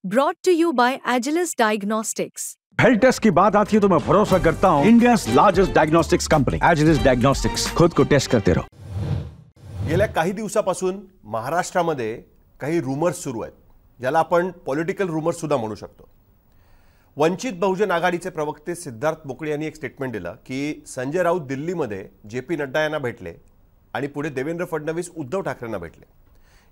Brought to you by Agilus Diagnostics. Health test की बात आती है तो मैं भरोसा करता हूं India largest diagnostics company Agilus diagnostics. खुद को टेस्ट करते रहो। गेल्या काही दिवसापासून महाराष्ट्रामध्ये काही रूमर्स सुरू आहेत, ज्याला आपण पॉलिटिकल रूमर्स सुद्धा म्हणू शकतो। वंचित बहुजन आघाडीचे प्रवक्ते सिद्धार्थ मोकळे यांनी एक स्टेटमेंट दिलं की संजय राऊत दिल्लीमध्ये जे.पी. नड्डा यांना भेटले आणि पुढे देवेंद्र फडणवीस उद्धव ठाकरेंना भेटले।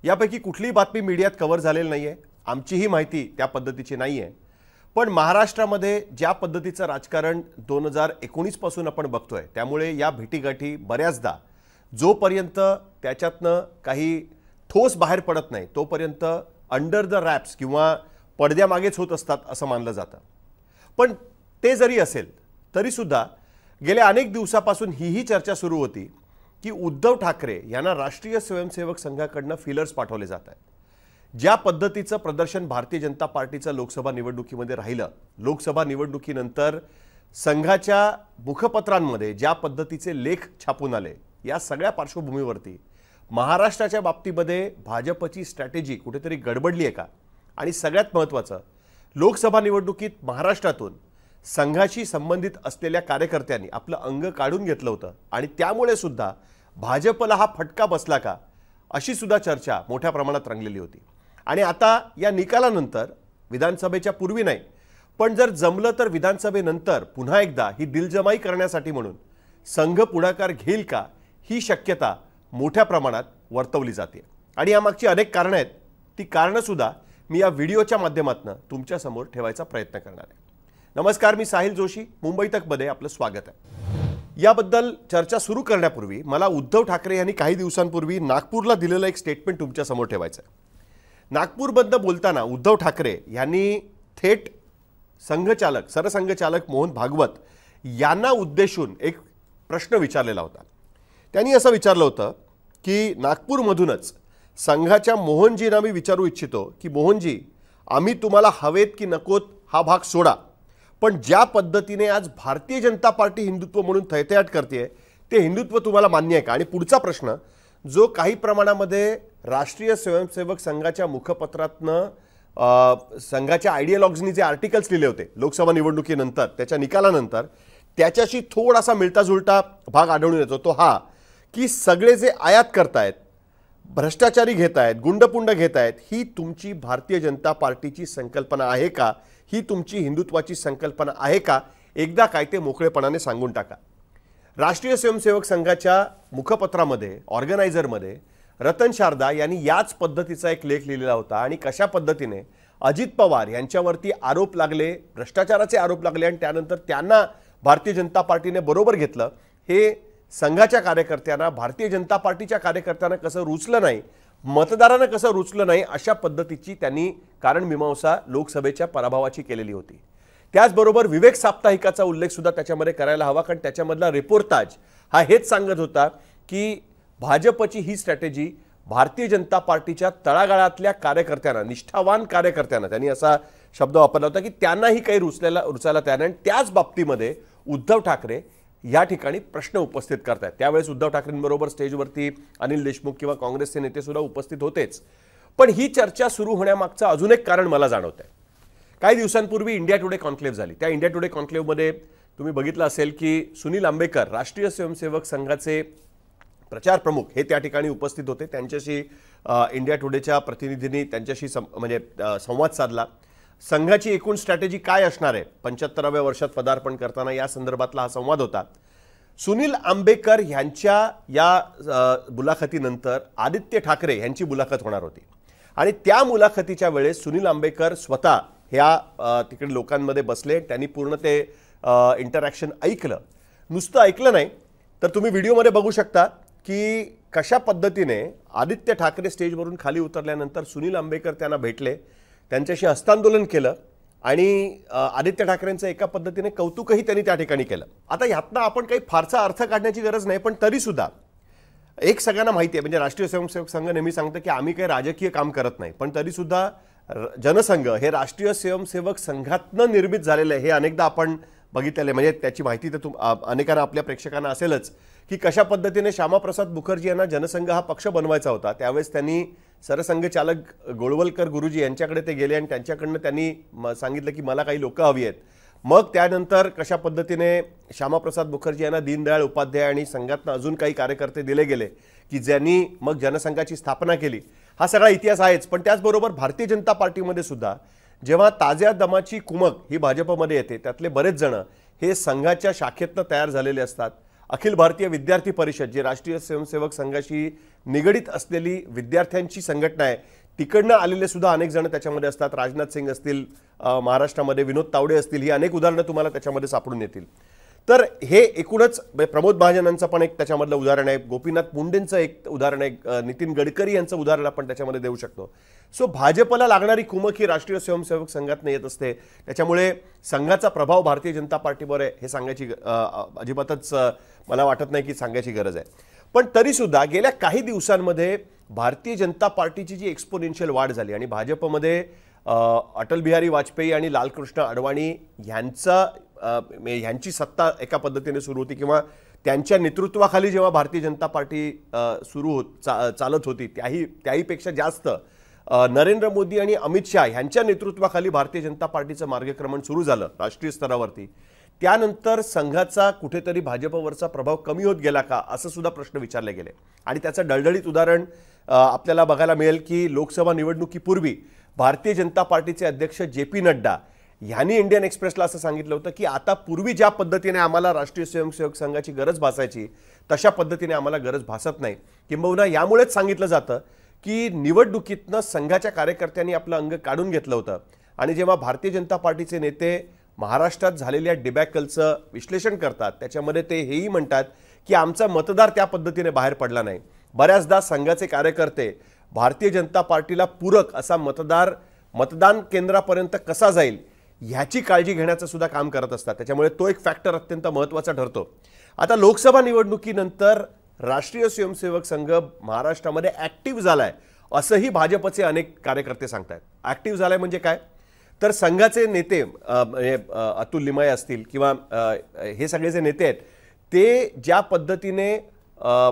यापैकी कुठलीही बातमी मीडियात कव्हर झालेली नाहीये, आमचीही माहिती त्या पद्धतीची नाहीये। पण महाराष्ट्रामध्ये ज्या पद्धतीचं राजकारण 2019 पासून आपण बघतोय, त्यामुळे या भेटीगाठी बऱ्याचदा जोपर्यंत त्याच्यातनं काही ठोस बाहेर पडत नाही तोपर्यंत अंडर द रॅप्स किंवा पडद्यामागेच होत असतात असं मानलं जातं। पण ते जरी असेल तरी सुद्धा गेल्या अनेक दिवसापासून ही चर्चा सुरू होती की उद्धव ठाकरे यांना राष्ट्रीय स्वयंसेवक संघाकडून फिलर्स पाठवले जात आहेत। ज्या पद्धतीचं प्रदर्शन भारतीय जनता पार्टीचं लोकसभा निवडणुकीमध्ये राहिलं, लोकसभा निवडणुकीनंतर संघाच्या मुखपत्रांमध्ये ज्या पद्धतीचे लेख छापून आले, या सगळ्या पार्श्वभूमीवरती महाराष्ट्राच्या बाबतीमध्ये भाजपची स्ट्रॅटेजी कुठेतरी गडबडली आहे का? आणि सगळ्यात महत्त्वाचं, लोकसभा निवडणुकीत महाराष्ट्रातून संघाशी संबंधित असलेल्या कार्यकर्त्यांनी आपलं अंग काढून घेतलं होतं आणि त्यामुळे सुद्धा भाजपला हा फटका बसला का, अशी सुद्धा चर्चा मोठ्या प्रमाणात रंगलेली होती। आणि आता या निकालानंतर विधानसभेच्या पूर्वी नाही, पण जर जमलं तर विधानसभेनंतर पुन्हा एकदा ही दिलजमाई करण्यासाठी म्हणून संघ पुढाकार घेईल का, ही शक्यता मोठ्या प्रमाणात वर्तवली जाते। आणि यामागची अनेक कारणं आहेत, ती कारणं सुद्धा मी या व्हिडिओच्या माध्यमातून तुमच्या समोर ठेवायचा प्रयत्न करणार आहे। नमस्कार, मी साहिल जोशी, मुंबई तकमध्ये आपलं स्वागत आहे। याबद्दल चर्चा सुरू करण्यापूर्वी मला उद्धव ठाकरे यांनी काही दिवसांपूर्वी नागपूरला दिलेलं एक स्टेटमेंट तुमच्या समोर ठेवायचं आहे। नागपूरबद्दल बोलताना उद्धव ठाकरे यांनी थेट संघचालक सरसंघचालक मोहन भागवत यांना उद्देशून एक प्रश्न विचारलेला होता। त्यांनी असं विचारलं होतं की नागपूरमधूनच संघाच्या मोहनजींना मी विचारू इच्छितो की मोहनजी, आम्ही तुम्हाला हवेत की नकोत हा भाग सोडा, पण ज्या पद्धतीने आज भारतीय जनता पार्टी हिंदुत्व म्हणून थैथयाट करते ते हिंदुत्व तुम्हाला मान्य आहे का? आणि पुढचा प्रश्न, जो काही प्रमाणामध्ये राष्ट्रीय स्वयंसेवक संघाच्या मुखपत्रातनं संघाच्या आयडियोलॉजीनी जे आर्टिकल्स लिहिले होते लोकसभा निवडणुकीनंतर त्याच्या निकालानंतर, त्याच्याशी थोडासा मिळताजुळता भाग आढळून येतो, तो हा की सगळे जे आयात करतायत, भ्रष्टाचारी घेत आहेत, गुंडपुंड घेत आहेत, ही तुमची भारतीय जनता पार्टीची संकल्पना आहे का? ही तुमची हिंदुत्वाची संकल्पना आहे का? एकदा काय ते मोकळेपणाने सांगून टाका। राष्ट्रीय स्वयंसेवक संघाच्या मुखपत्रामध्ये ऑर्गनायझरमध्ये रतन शारदा यांनी याच पद्धतीचा एक लेख लिहिलेला होता आणि कशा पद्धतीने अजित पवार यांच्यावरती आरोप लागले, भ्रष्टाचाराचे आरोप लागले आणि त्यानंतर त्यांना भारतीय जनता पार्टीने बरोबर घेतलं, हे संघाच्या कार्यकर्त्यांना, भारतीय जनता पार्टीच्या कार्यकर्त्यांना कसं रुचलं नाही, मतदारांना कसं रुचलं नाही, अशा पद्धतीची त्यांनी कारण मीमांसा लोकसभेच्या पराभवाची केलेली होती। त्याचबरोबर विवेक साप्ताहिकाचा उल्लेख सुद्धा त्याच्यामध्ये करायला हवा, कारण त्याच्यामधला रिपोर्टाज हा हेच सांगत होता की भाजपची ही स्ट्रॅटेजी भारतीय जनता पार्टीच्या तळागाळातल्या कार्यकर्त्यांना, निष्ठावान कार्यकर्त्यांना, त्यांनी असा शब्द वापरला होता की त्यांनाही काही रुचायला तयार नाही। त्याच बाबतीमध्ये उद्धव ठाकरे या ठिकाणी प्रश्न उपस्थित करतात। त्यावेळेस उद्धव ठाकरेंबरोबर स्टेजवरती अनिल देशमुख किंवा काँग्रेसचे नेते सुद्धा उपस्थित होतेच। पण ही चर्चा सुरू होण्यामागचं अजून एक कारण मला जाणवतंय। काही दिवसांपूर्वी इंडिया टुडे कॉन्क्लेव्ह झाली। त्या इंडिया टुडे कॉन्क्लेव्हमध्ये तुम्ही बघितलं असेल की सुनील आंबेकर, राष्ट्रीय स्वयंसेवक संघाचे प्रचार प्रमुख, हे त्या ठिकाणी उपस्थित होते। त्यांच्याशी इंडिया टुडेच्या प्रतिनिधींनी त्यांच्याशी संवाद साधला। संघाची एकूण स्ट्रॅटेजी काय असणार आहे 75व्या वर्षात पदार्पण करताना, या संदर्भातला हा संवाद होता। सुनील आंबेकर यांच्या या मुलाखतीनंतर आदित्य ठाकरे यांची मुलाखत होणार होती आणि त्या मुलाखतीच्या वेळेस सुनील आंबेकर स्वतः ह्या तिकडे लोकांमध्ये बसले। त्यांनी पूर्ण ते इंटरॅक्शन ऐकलं। नुसतं ऐकलं नाही तर तुम्ही व्हिडिओमध्ये बघू शकता की कशा पद्धतीने आदित्य ठाकरे स्टेजवरून खाली उतरल्यानंतर सुनील आंबेकर त्यांना भेटले, त्यांच्याशी हस्तांदोलन केलं आणि आदित्य ठाकरेंचं एका पद्धतीने कौतुकही त्यांनी त्या ठिकाणी केलं। आता यातनं आपण काही फारसा अर्थ काढण्याची गरज नाही, पण तरी सुद्धा एक सगळ्यांना माहिती आहे, म्हणजे राष्ट्रीय स्वयंसेवक संघ नेहमी सांगतं की आम्ही काही राजकीय काम करत नाही, पण तरी सुद्धा जनसंघ हे राष्ट्रीय स्वयंसेवक संघातनं निर्मित झालेलं आहे, हे अनेकदा आपण बघितलेलं आहे। म्हणजे त्याची माहिती तर अनेकांना, आपल्या प्रेक्षकांना असेलच की कशा पद्धतीने श्यामाप्रसाद मुखर्जी यांना जनसंघ हा पक्ष बनवायचा होता. त्यावेळेस त्यांनी सरसंघचालक गोळवलकर गुरुजी यांच्याकडे ते गेले आणि त्यांच्याकडनं त्यांनी सांगितलं की मला काही लोक हवी आहेत. मग त्यानंतर कशा पद्धतीने श्यामाप्रसाद मुखर्जी यांना दीनदयाळ उपाध्याय आणि संघातनं अजून काही कार्यकर्ते दिले गेले की ज्यांनी मग जनसंघाची स्थापना केली. हा सगळा इतिहास आहेच. पण त्याचबरोबर भारतीय जनता पार्टीमध्ये सुद्धा जेव्हा ताज्या दमाची कुमक ही भाजपमध्ये येते, त्यातले बरेच जण हे संघाच्या शाखेतनं तयार झालेले असतात. अखिल भारतीय विद्यार्थी परिषद जी राष्ट्रीय स्वयंसेवक संघाशी निगडीत असलेली विद्यार्थ्यांची संघटना आहे, तिकडनं आलेले सुद्धा अनेक जण त्याच्यामध्ये असतात. राजनाथ सिंग असतील महाराष्ट्रामध्ये, विनोद तावडे असतील, ही अनेक उदाहरणं तुम्हाला त्याच्यामध्ये सापडून येतील. तर हे एकूणच प्रमोद महाजनांचं पण एक त्याच्यामधलं उदाहरण आहे, गोपीनाथ मुंडेंचं एक उदाहरण आहे, नितीन गडकरी यांचं उदाहरण आपण त्याच्यामध्ये देऊ शकतो. सो भाजपला लागणारी कुमक ही राष्ट्रीय स्वयंसेवक संघातनं येत असते. त्याच्यामुळे संघाचा प्रभाव भारतीय जनता पार्टीवर आहे हे सांगायची अजिबातच मला वाटत नाही की सांगायची गरज आहे. पण तरीसुद्धा गेल्या काही दिवसांमध्ये भारतीय जनता पार्टीची जी एक्सपोनेन्शियल वाढ झाली आणि भाजपमध्ये अटल बिहारी वाजपेयी आणि लालकृष्ण अडवाणी ह्यांची सत्ता एका पद्धतीने सुरू होती किंवा त्यांच्या नेतृत्वाखाली जेव्हा भारतीय जनता पार्टी चालत होती, त्याहीपेक्षा जास्त नरेंद्र मोदी आणि अमित शाह यांच्या नेतृत्वाखाली भारतीय जनता पार्टीचं मार्गक्रमण सुरू झालं राष्ट्रीय स्तरावरती. त्यानंतर संघाचा कुठेतरी भाजपवरचा प्रभाव कमी होत गेला का, असं सुद्धा प्रश्न विचारले गेले. आणि त्याचं डळडळीत उदाहरण आपल्याला बघायला मिळेल की लोकसभा निवडणुकीपूर्वी भारतीय जनता पार्टीचे अध्यक्ष JP नड्डा यांनी इंडियन एक्सप्रेसला असं सांगितलं होतं की आता पूर्वी ज्या पद्धतीने आम्हाला राष्ट्रीय स्वयंसेवक संघाची गरज भासायची तशा पद्धतीने आम्हाला गरज भासत नाही. किंबहुना यामुळेच सांगितलं जातं की निवडणुकीतनं संघाच्या कार्यकर्त्यांनी आपलं अंग काढून घेतलं होतं. आणि जेव्हा भारतीय जनता पार्टीचे नेते महाराष्ट्रात झालेल्या डिबॅकलचं विश्लेषण करतात, त्याच्यामध्ये ते हेही म्हणतात की आमचा मतदार त्या पद्धतीने बाहेर पडला नाही. बऱ्याचदा संघाचे कार्यकर्ते भारतीय जनता पार्टीला पूरक असा मतदान केंद्रापर्यंत कसा जाईल ह्याची काळजी घेण्याचं सुद्धा काम करत असतात. त्याच्यामुळे तो एक फॅक्टर अत्यंत महत्त्वाचा ठरतो. आता लोकसभा निवडणुकीनंतर राष्ट्रीय स्वयंसेवक संघ महाराष्ट्रामध्ये ॲक्टिव्ह झालाय असंही भाजपचे अनेक कार्यकर्ते सांगतात. ॲक्टिव्ह झालाय म्हणजे काय, तर संघाचे नेते अतुल लिमये असतील किंवा हे सगळे जे नेते आहेत ते ज्या पद्धतीने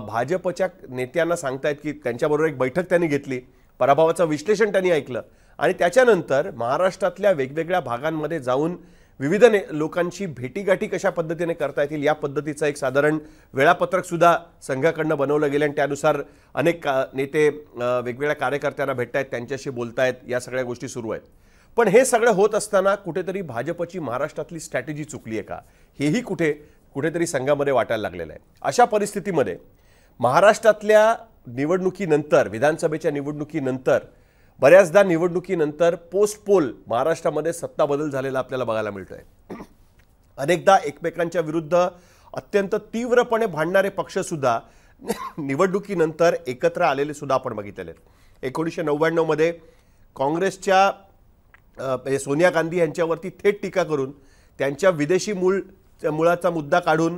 भाजपच्या नेत्यांना सांगतायत की त्यांच्याबरोबर एक बैठक त्यांनी घेतली, पराभवाचं विश्लेषण त्यांनी ऐकलं आणि त्याच्यानंतर महाराष्ट्रातल्या वेगवेगळ्या भागांमध्ये जाऊन विविध लोकांची भेटीगाठी कशा पद्धतीने करता येतील या पद्धतीचं एक साधारण वेळापत्रक सुद्धा संघाकडनं बनवलं गेलं आणि त्यानुसार अनेक नेते वेगवेगळ्या कार्यकर्त्यांना भेटतायत, त्यांच्याशी बोलतायत, या सगळ्या गोष्टी सुरू आहेत. पण हे सगळं होत असताना कुठेतरी भाजपची महाराष्ट्रातली स्ट्रॅटेजी चुकली आहे का, हेही कुठेतरी संघामध्ये वाटायला लागलेलं आहे. अशा परिस्थितीमध्ये महाराष्ट्रातल्या निवडणुकीनंतर, विधानसभेच्या निवडणुकीनंतर बऱ्याचदा निवडणुकीनंतर पोस्ट पोल महाराष्ट्रामध्ये सत्ता बदल झालेला आपल्याला बघायला मिळतोय. अनेकदा एकमेकांच्या विरुद्ध अत्यंत तीव्रपणे भांडणारे पक्ष सुद्धा निवडणुकीनंतर एकत्र आलेले सुद्धा आपण बघितलेले आहेत. 1999 मध्ये काँग्रेसच्या सोनिया गांधी यांच्यावरती थेट टीका करून त्यांच्या विदेशी मुळाचा मुद्दा काढून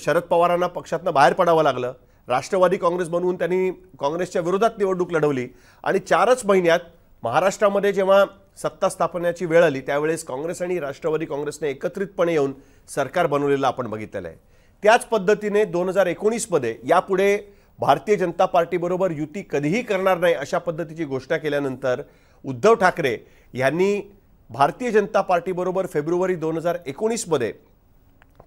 शरद पवारांना पक्षातनं बाहेर पडावं लागलं. राष्ट्रवादी काँग्रेस बनवून त्यांनी काँग्रेसच्या विरोधात निवडणूक लढवली आणि 4च महिन्यात महाराष्ट्रामध्ये जेव्हा सत्ता स्थापनेची वेळ आली त्यावेळेस काँग्रेस आणि राष्ट्रवादी काँग्रेसने एकत्रितपणे येऊन सरकार बनवलेलं आपण बघितलेलं आहे. त्याच पद्धतीने 2019 मध्ये यापुढे भारतीय जनता पार्टीबरोबर युती कधीही करणार नाही अशा पद्धतीची घोषणा केल्यानंतर उद्धव ठाकरे यांनी भारतीय जनता पार्टीबरोबर फेब्रुवारी 2019 मध्ये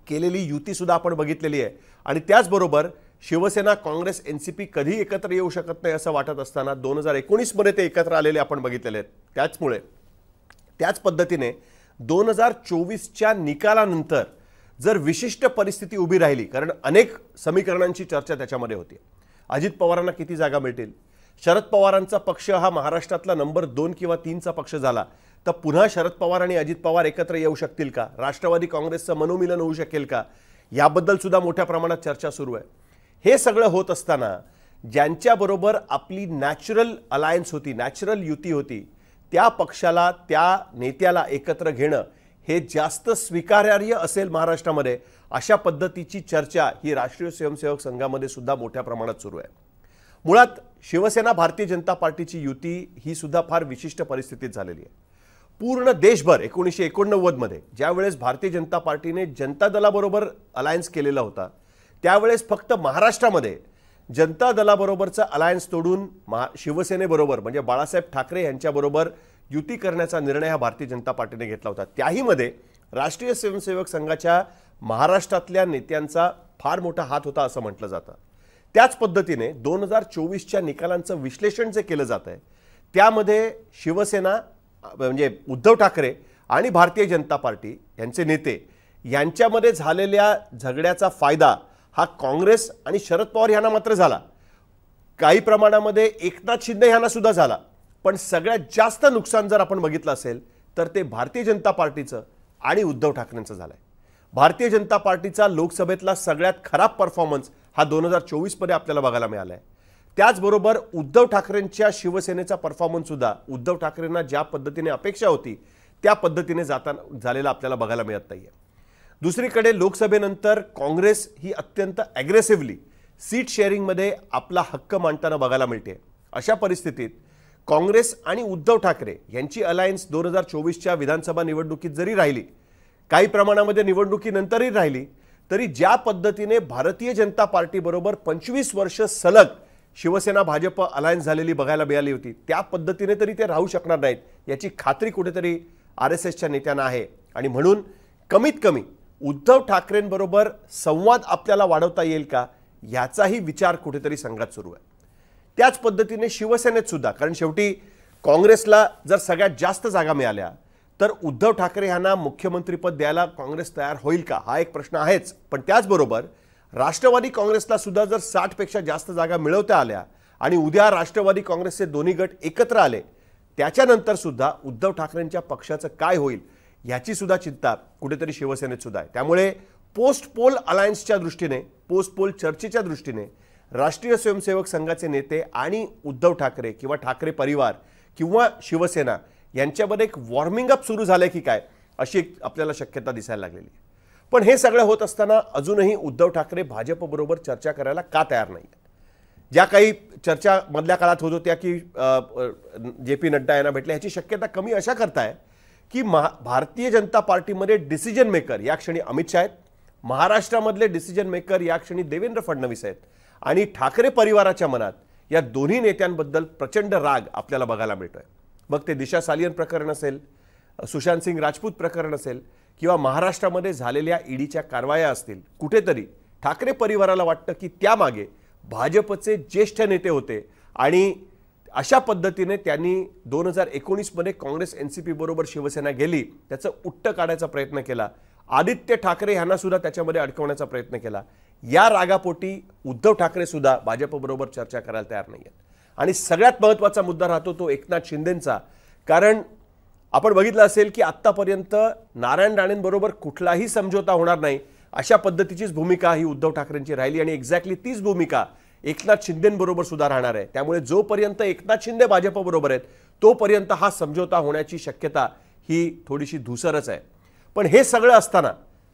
केलेली युती सुद्धा आपण बघितलेली आहे. आणि त्याचबरोबर शिवसेना, काँग्रेस, NCP कधी एकत्र येऊ शकत नाही असं वाटत असताना 2019 मध्ये ते एकत्र आलेले आपण बघितलेले आहेत. त्याचमुळे त्याच पद्धतीने 2024च्या निकालानंतर जर विशिष्ट परिस्थिती उभी राहिली, कारण अनेक समीकरणांची चर्चा त्याच्यामध्ये होती. अजित पवारांना किती जागा मिळतील, शरद पवारांचा पक्ष हा महाराष्ट्रातला नंबर 2 किंवा 3चा पक्ष झाला तर पुन्हा शरद पवार आणि अजित पवार एकत्र येऊ शकतील का, राष्ट्रवादी काँग्रेसचं मनोमिलन होऊ शकेल का, याबद्दल सुद्धा मोठ्या प्रमाणात चर्चा सुरू आहे. हे सगळं होत असताना ज्यांच्याबरोबर आपली नॅचरल अलायन्स होती, नॅचरल युती होती, त्या पक्षाला, त्या नेत्याला एकत्र घेणं हे जास्त स्वीकार्य असेल महाराष्ट्रामध्ये, अशा पद्धतीची चर्चा ही राष्ट्रीय स्वयंसेवक संघामध्ये सुद्धा मोठ्या प्रमाणात सुरू आहे. मुळात शिवसेना भारतीय जनता पार्टीची युती ही सुद्धा फार विशिष्ट परिस्थितीत झालेली आहे. पूर्ण देशभर 1989 मध्ये ज्यावेळेस भारतीय जनता पार्टीने जनता दलाबरोबर अलायन्स केलेला होता त्यावेळेस फक्त महाराष्ट्रामध्ये जनता दलाबरोबरचा अलायन्स तोडून शिवसेनेबरोबर म्हणजे बाळासाहेब ठाकरे यांच्याबरोबर युती करण्याचा निर्णय हा भारतीय जनता पार्टीने घेतला होता. त्याही मध्ये राष्ट्रीय स्वयंसेवक संघाच्या महाराष्ट्रातल्या नेत्यांचा फार मोठा हात होता असं म्हटलं जातं. त्याच पद्धतीने 2024च्या निकालांचं विश्लेषण जे केलं जात आहे त्यामध्ये शिवसेना म्हणजे उद्धव ठाकरे आणि भारतीय जनता पार्टी यांचे नेते यांच्यामध्ये झालेल्या झगड्याचा फायदा हा काँग्रेस आणि शरद पवार यांना मात्र झाला. काही प्रमाणामध्ये एकनाथ शिंदे यांना सुद्धा झाला. पण सगळ्यात जास्त नुकसान जर आपण बघितलं असेल तर ते भारतीय जनता पार्टीचं आणि उद्धव ठाकरेंचं झालंय. भारतीय जनता पार्टीचा लोकसभेतला सगळ्यात खराब परफॉर्मन्स हा 2024 मध्ये आपल्याला बघायला मिळालाय. त्याचबरोबर उद्धव ठाकरेंच्या शिवसेनेचा परफॉर्मन्स सुद्धा उद्धव ठाकरेंना ज्या पद्धतीने अपेक्षा होती त्या पद्धतीने झालेला आपल्याला बघायला मिळत नाहीये. दुसरीकडे लोकसभेनंतर काँग्रेस ही अत्यंत ॲग्रेसिव्हली सीट शेअरिंगमध्ये आपला हक्क मांडताना बघायला मिळते. अशा परिस्थितीत काँग्रेस आणि उद्धव ठाकरे यांची अलायन्स 2024च्या विधानसभा निवडणुकीत जरी राहिली, काही प्रमाणामध्ये निवडणुकीनंतरही राहिली, तरी ज्या पद्धतीने भारतीय जनता पार्टीबरोबर 25 वर्ष सलग शिवसेना भाजप अलायन्स झालेली बघायला मिळाली होती त्या पद्धतीने तरी ते राहू शकणार नाहीत याची खात्री कुठेतरी RSSच्या नेत्यांना आहे. आणि म्हणून कमीत कमी उद्धव ठाकरेंबरोबर संवाद आपल्याला वाढवता येईल का याचाही विचार कुठेतरी संघात सुरू आहे. त्याच पद्धतीने शिवसेनेत सुद्धा, कारण शेवटी काँग्रेसला जर सगळ्यात जास्त जागा मिळाल्या तर उद्धव ठाकरे यांना मुख्यमंत्रीपद द्यायला काँग्रेस तयार होईल का हा एक प्रश्न आहेच. पण त्याचबरोबर राष्ट्रवादी काँग्रेसला सुद्धा जर 60 पेक्षा जास्त जागा मिळवता आल्या आणि उद्या राष्ट्रवादी काँग्रेसचे दोन्ही गट एकत्र आले त्याच्यानंतर सुद्धा उद्धव ठाकरेंच्या पक्षाचं काय होईल याची सुद्धा चिंता कुठेतरी शिवसेनेत सुद्धा आहे. त्यामुळे पोस्ट पोल अलायन्सच्या दृष्टीने, पोस्ट पोल चर्चेच्या दृष्टीने राष्ट्रीय स्वयंसेवक संघाचे नेते आणि उद्धव ठाकरे किंवा ठाकरे परिवार किंवा शिवसेना यांच्यामध्ये एक वॉर्मिंग अप सुरू झालंय की काय अशी एक आपल्याला शक्यता दिसायला लागलेली आहे. पण हे सगळं होत असताना अजूनही उद्धव ठाकरे भाजपबरोबर चर्चा करायला का तयार नाही? ज्या काही चर्चा मधल्या काळात होत होत्या की JP नड्डा यांना भेटले ह्याची शक्यता कमी अशा करताय की भारतीय जनता पार्टीमध्ये डिसिजन मेकर या क्षणी अमित शाह आहेत, महाराष्ट्रामधले डिसिजन मेकर या क्षणी देवेंद्र फडणवीस आहेत आणि ठाकरे परिवाराच्या मनात या दोन्ही नेत्यांबद्दल प्रचंड राग आपल्याला बघायला मिळतोय. मग ते दिशा सालियन प्रकरण असेल, सुशांत सिंग राजपूत प्रकरण असेल किंवा महाराष्ट्रामध्ये झालेल्या ईडीच्या कारवाया असतील, कुठेतरी ठाकरे परिवाराला वाटतं की त्यामागे भाजपचे ज्येष्ठ नेते होते आणि अशा पद्धतीने त्यांनी 2019 मध्ये काँग्रेस NCP बरोबर शिवसेना गेली त्याचं उट्ट काढायचा प्रयत्न केला. आदित्य ठाकरे यांना सुद्धा त्याच्यामध्ये अडकवण्याचा प्रयत्न केला. या रागापोटी उद्धव ठाकरे सुद्धा भाजपबरोबर चर्चा करायला तयार नाहीयेत. आणि सगळ्यात महत्त्वाचा मुद्दा राहतो तो एकनाथ शिंदेंचा. कारण आपण बघितलं असेल की आत्तापर्यंत नारायण राणेंबरोबर कुठलाही समझोता होणार नाही अशा पद्धतीचीच भूमिका ही उद्धव ठाकरेंची राहिली आणि एक्झॅक्टली तीच भूमिका एकनाथ शिंदेंबरोबर सुद्धा राहणार आहे. त्यामुळे जोपर्यंत एकनाथ शिंदे भाजपबरोबर आहेत तोपर्यंत हा समझोता होण्याची शक्यता ही थोडीशी धुसरच आहे. पण हे सगळं असताना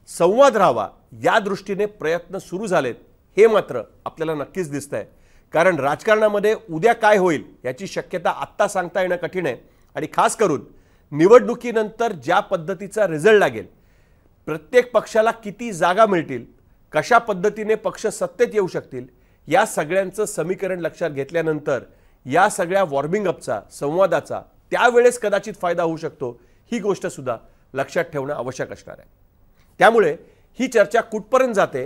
संवाद राहावा या दृष्टीने प्रयत्न सुरू झालेत हे मात्र आपल्याला नक्कीच दिसतंय. कारण राजकारणामध्ये उद्या काय होईल याची शक्यता आत्ता सांगता येणं कठीण आहे. आणि खास करून निवडणुकीनंतर ज्या पद्धतीचा रिझल्ट लागेल, प्रत्येक पक्षाला किती जागा मिळतील, कशा पद्धतीने पक्ष सत्तेत येऊ शकतील, या सगळ्यांचं समीकरण लक्षात घेतल्यानंतर या सगळ्या वॉर्मिंग अपचा, संवादाचा त्यावेळेस कदाचित फायदा होऊ शकतो ही गोष्ट सुद्धा लक्षात ठेवणं आवश्यक असणार आहे. त्यामुळे ही चर्चा कुठपर्यंत जाते,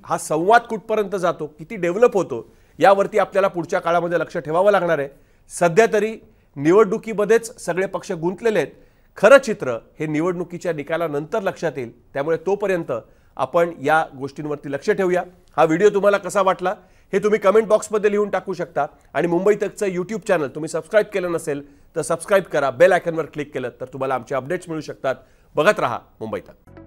हा संवाद कुठपर्यंत जातो, किती डेव्हलप होतो यावरती आपल्याला पुढच्या काळामध्ये लक्ष ठेवावं लागणार आहे. सध्या तरी निवडणुकीमध्येच सगळे पक्ष गुंतलेले आहेत. खरं चित्र हे निवडणुकीच्या निकालानंतर लक्षात येईल. त्यामुळे तोपर्यंत आपण या गोष्टींवरती लक्ष ठेवूया. हा व्हिडिओ तुम्हाला कसा वाटला हे तुम्ही कमेंट बॉक्समध्ये लिहून टाकू शकता. आणि मुंबई तकचं YouTube चॅनल तुम्ही सबस्क्राईब केलं नसेल तर सबस्क्राईब करा. बेल आयकॉनवर क्लिक केलं तर तुम्हाला आमचे अपडेट्स मिळू शकतात. बघत रहा मुंबई तक.